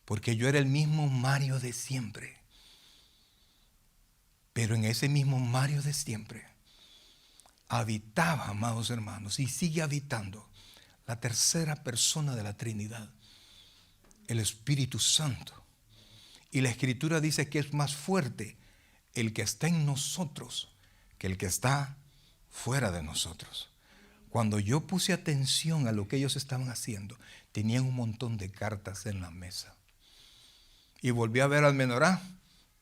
Porque yo era el mismo Mario de siempre. Pero en ese mismo Mario de siempre habitaba, amados hermanos, y sigue habitando la tercera persona de la Trinidad, el Espíritu Santo. Y la Escritura dice que es más fuerte el que está en nosotros que el que está fuera de nosotros. Cuando yo puse atención a lo que ellos estaban haciendo, tenían un montón de cartas en la mesa. Y volví a ver al menorá,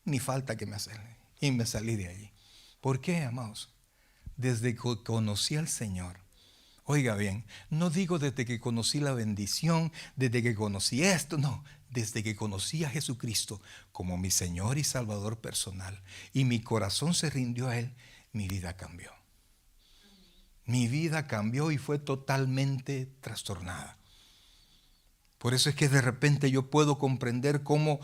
ni falta que me hace. Y me salí de allí. ¿Por qué, amados? Desde que conocí al Señor. Oiga bien, no digo desde que conocí la bendición, desde que conocí esto, no. Desde que conocí a Jesucristo como mi Señor y Salvador personal y mi corazón se rindió a Él, mi vida cambió. Mi vida cambió y fue totalmente trastornada. Por eso es que de repente yo puedo comprender cómo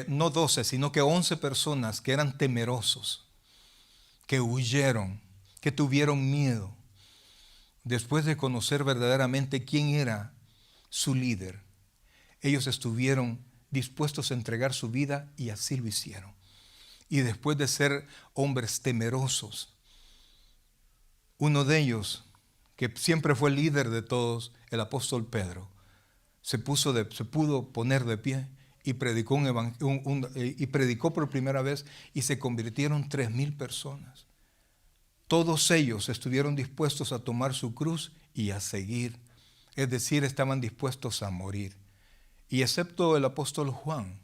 no 12, sino que 11 personas que eran temerosos, que huyeron, que tuvieron miedo, después de conocer verdaderamente quién era su líder, ellos estuvieron dispuestos a entregar su vida y así lo hicieron. Y después de ser hombres temerosos, uno de ellos, que siempre fue líder de todos, el apóstol Pedro, se pudo poner de pie y predicó, y predicó por primera vez y se convirtieron 3,000 personas. Todos ellos estuvieron dispuestos a tomar su cruz y a seguir. Es decir, estaban dispuestos a morir. Y excepto el apóstol Juan,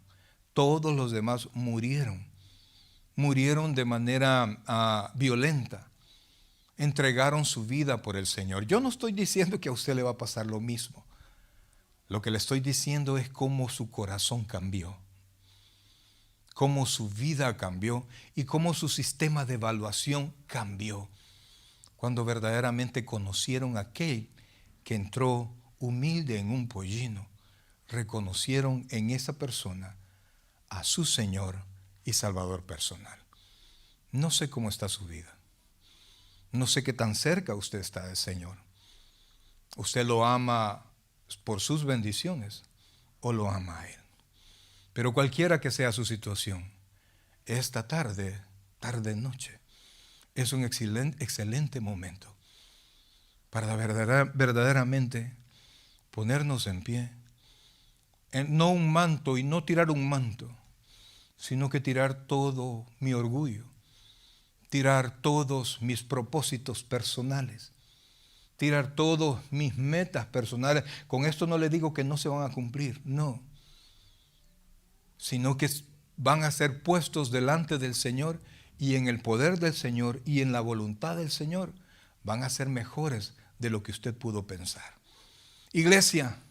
todos los demás murieron. Murieron de manera violenta. Entregaron su vida por el Señor. Yo no estoy diciendo que a usted le va a pasar lo mismo. Lo que le estoy diciendo es cómo su corazón cambió, cómo su vida cambió y cómo su sistema de evaluación cambió. Cuando verdaderamente conocieron a aquel que entró humilde en un pollino, reconocieron en esa persona a su Señor y Salvador personal. No sé cómo está su vida. No sé qué tan cerca usted está del Señor. ¿Usted lo ama por sus bendiciones o lo ama a Él? Pero cualquiera que sea su situación, esta tarde, noche, es un excelente momento para verdaderamente ponernos en pie. No un manto y no tirar un manto, sino que tirar todo mi orgullo, tirar todos mis propósitos personales, tirar todas mis metas personales. Con esto no le digo que no se van a cumplir, no, sino que van a ser puestos delante del Señor y en el poder del Señor y en la voluntad del Señor van a ser mejores de lo que usted pudo pensar. Iglesia,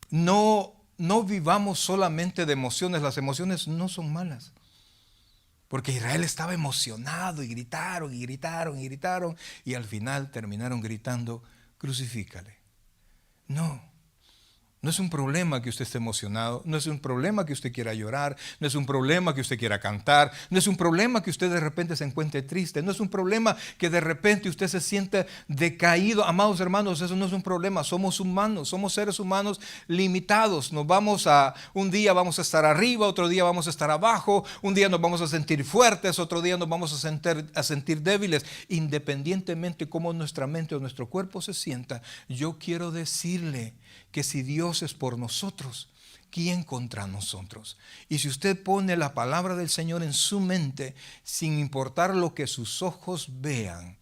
no vivamos solamente de emociones. Las emociones no son malas. Porque Israel estaba emocionado y gritaron y gritaron y gritaron y al final terminaron gritando, crucifícale. No es un problema que usted esté emocionado, no es un problema que usted quiera llorar, no es un problema que usted quiera cantar, no es un problema que usted de repente se encuentre triste, no es un problema que de repente usted se siente decaído. Amados hermanos, eso no es un problema, somos humanos, somos seres humanos limitados. Un día vamos a estar arriba, otro día vamos a estar abajo, un día nos vamos a sentir fuertes, otro día nos vamos a sentir débiles. Independientemente cómo nuestra mente o nuestro cuerpo se sienta, yo quiero decirle que si Dios es por nosotros, ¿quién contra nosotros? Y si usted pone la palabra del Señor en su mente, sin importar lo que sus ojos vean,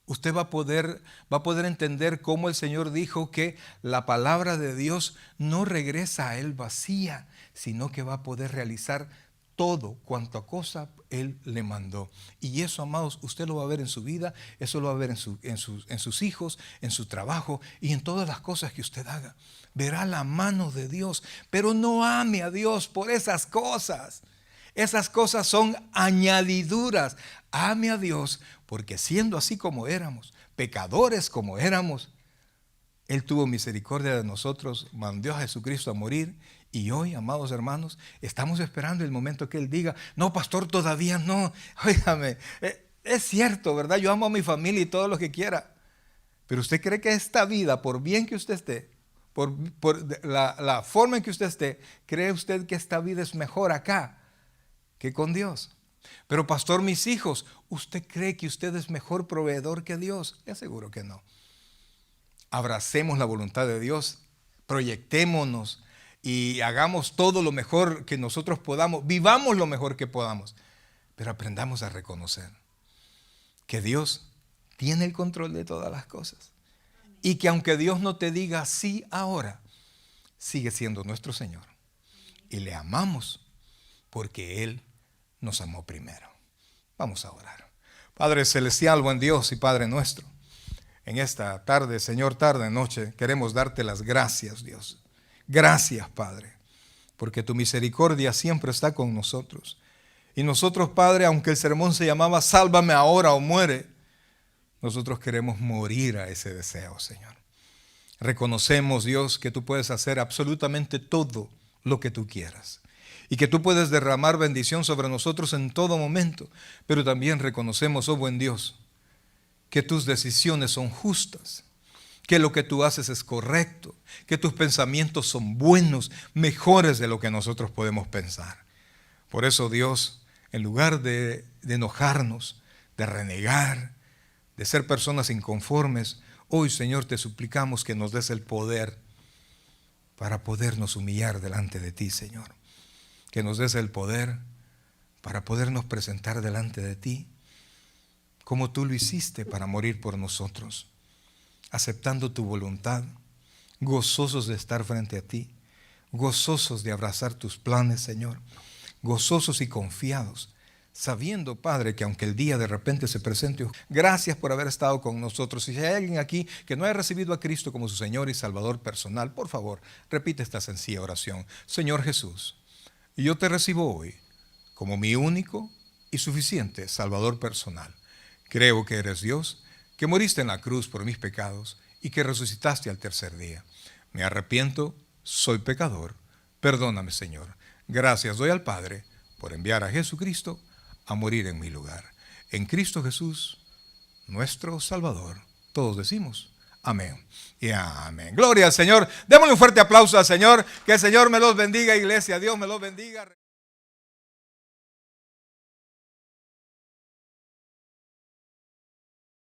usted va a poder entender cómo el Señor dijo que la palabra de Dios no regresa a Él vacía, sino que va a poder realizar todo cuanto cosa Él le mandó. Y eso, amados, usted lo va a ver en su vida, eso lo va a ver en sus hijos, en su trabajo y en todas las cosas que usted haga. Verá la mano de Dios, pero no ame a Dios por esas cosas. Esas cosas son añadiduras. Ame a Dios porque siendo así como éramos, pecadores como éramos, Él tuvo misericordia de nosotros, mandó a Jesucristo a morir. Y hoy, amados hermanos, estamos esperando el momento que Él diga, no, pastor, todavía no. Óigame, Es cierto, ¿verdad? Yo amo a mi familia y todo lo que quiera. Pero usted cree que esta vida, por bien que usted esté, por la forma en que usted esté, ¿cree usted que esta vida es mejor acá que con Dios? Pero pastor, mis hijos, ¿usted cree que usted es mejor proveedor que Dios? Le aseguro que no. Abracemos la voluntad de Dios, proyectémonos y hagamos todo lo mejor que nosotros podamos, vivamos lo mejor que podamos, pero aprendamos a reconocer que Dios tiene el control de todas las cosas y que aunque Dios no te diga sí ahora, sigue siendo nuestro Señor y le amamos porque Él nos amó primero. Vamos a orar. Padre celestial, buen Dios y Padre nuestro, en esta tarde, Señor, tarde, noche, queremos darte las gracias, Dios. Gracias, Padre, porque tu misericordia siempre está con nosotros. Y nosotros, Padre, aunque el sermón se llamaba Sálvame ahora o muere, nosotros queremos morir a ese deseo, Señor. Reconocemos, Dios, que tú puedes hacer absolutamente todo lo que tú quieras y que tú puedes derramar bendición sobre nosotros en todo momento, pero también reconocemos, oh buen Dios, que tus decisiones son justas, que lo que tú haces es correcto, que tus pensamientos son buenos, mejores de lo que nosotros podemos pensar. Por eso, Dios, en lugar de enojarnos, de renegar, de ser personas inconformes, hoy, Señor, te suplicamos que nos des el poder para podernos humillar delante de ti, Señor. Que nos des el poder para podernos presentar delante de ti como tú lo hiciste para morir por nosotros, aceptando tu voluntad, gozosos de estar frente a ti, gozosos de abrazar tus planes, Señor, gozosos y confiados, sabiendo, Padre, que aunque el día de repente se presente, gracias por haber estado con nosotros. Si hay alguien aquí que no haya recibido a Cristo como su Señor y Salvador personal, por favor, repite esta sencilla oración. Señor Jesús, yo te recibo hoy como mi único y suficiente Salvador personal. Creo que eres Dios, que moriste en la cruz por mis pecados y que resucitaste al tercer día. Me arrepiento, soy pecador. Perdóname, Señor. Gracias doy al Padre por enviar a Jesucristo a morir en mi lugar. En Cristo Jesús, nuestro Salvador. Todos decimos amén y amén. Gloria al Señor. Démosle un fuerte aplauso al Señor. Que el Señor me los bendiga, iglesia. Dios me los bendiga.